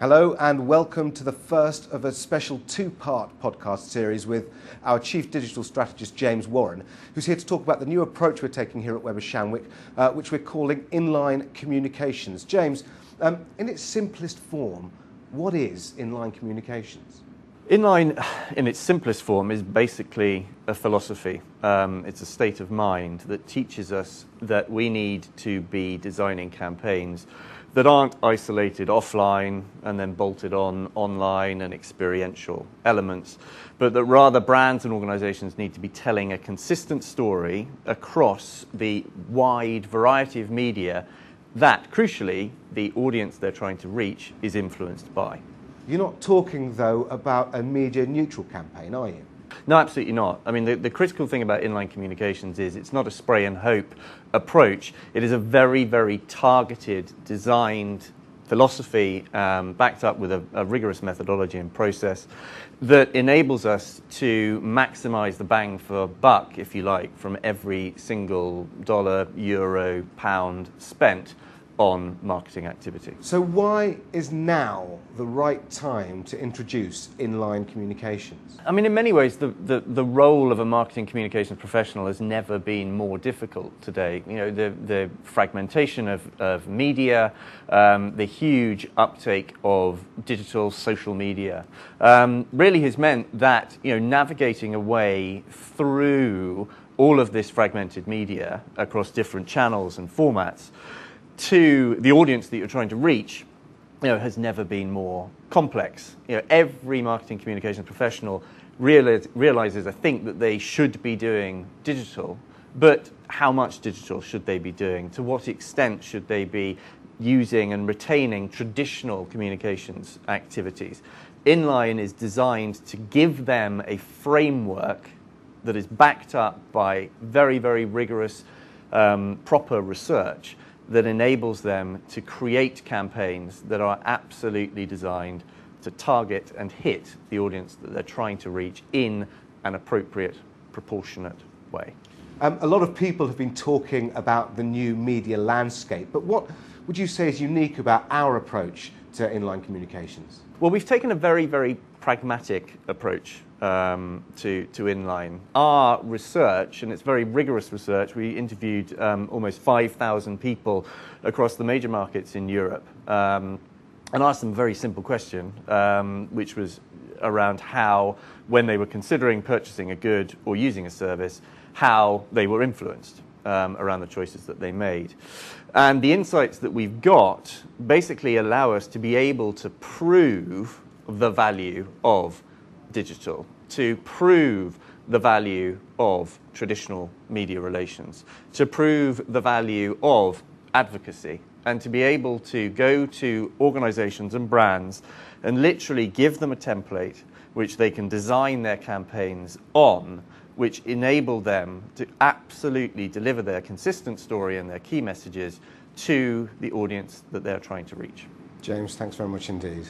Hello and welcome to the first of a special two-part podcast series with our Chief Digital Strategist, James Warren, who's here to talk about the new approach we're taking here at Weber Shandwick, which we're calling inline communications. James, in its simplest form, what is inline communications? Inline, in its simplest form, is basically a philosophy. It's a state of mind that teaches us that we need to be designing campaigns that aren't isolated offline and then bolted on online and experiential elements, but that rather brands and organizations need to be telling a consistent story across the wide variety of media that, crucially, the audience they're trying to reach is influenced by. You're not talking, though, about a media-neutral campaign, are you? No, absolutely not. I mean, the critical thing about inline communications is it's not a spray and hope approach. It is a very, very targeted, designed philosophy backed up with a rigorous methodology and process that enables us to maximize the bang for buck, if you like, from every single dollar, euro, pound spent on marketing activity. So why is now the right time to introduce inline communications? I mean, in many ways, the role of a marketing communications professional has never been more difficult today. You know, the fragmentation of media, the huge uptake of digital social media really has meant that, you know, navigating a way through all of this fragmented media across different channels and formats to the audience that you're trying to reach, you know, has never been more complex. You know, every marketing communications professional realizes, I think, that they should be doing digital, but how much digital should they be doing? To what extent should they be using and retaining traditional communications activities? Inline is designed to give them a framework that is backed up by very, very rigorous, proper research that enables them to create campaigns that are absolutely designed to target and hit the audience that they're trying to reach in an appropriate, proportionate way. A lot of people have been talking about the new media landscape, but what would you say is unique about our approach to inline communications? Well, we've taken a very, very pragmatic approach to inline. Our research, and it's very rigorous research, we interviewed almost 5,000 people across the major markets in Europe and asked them a very simple question, which was around how, when they were considering purchasing a good or using a service, how they were influenced around the choices that they made. And the insights that we've got basically allow us to be able to prove the value of digital, to prove the value of traditional media relations, to prove the value of advocacy, and to be able to go to organizations and brands and literally give them a template which they can design their campaigns on, which enable them to absolutely deliver their consistent story and their key messages to the audience that they're trying to reach. James, thanks very much indeed.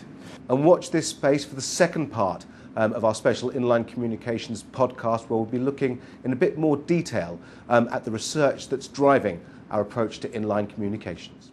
And watch this space for the second part of our special Inline Communications podcast, where we'll be looking in a bit more detail at the research that's driving our approach to inline communications.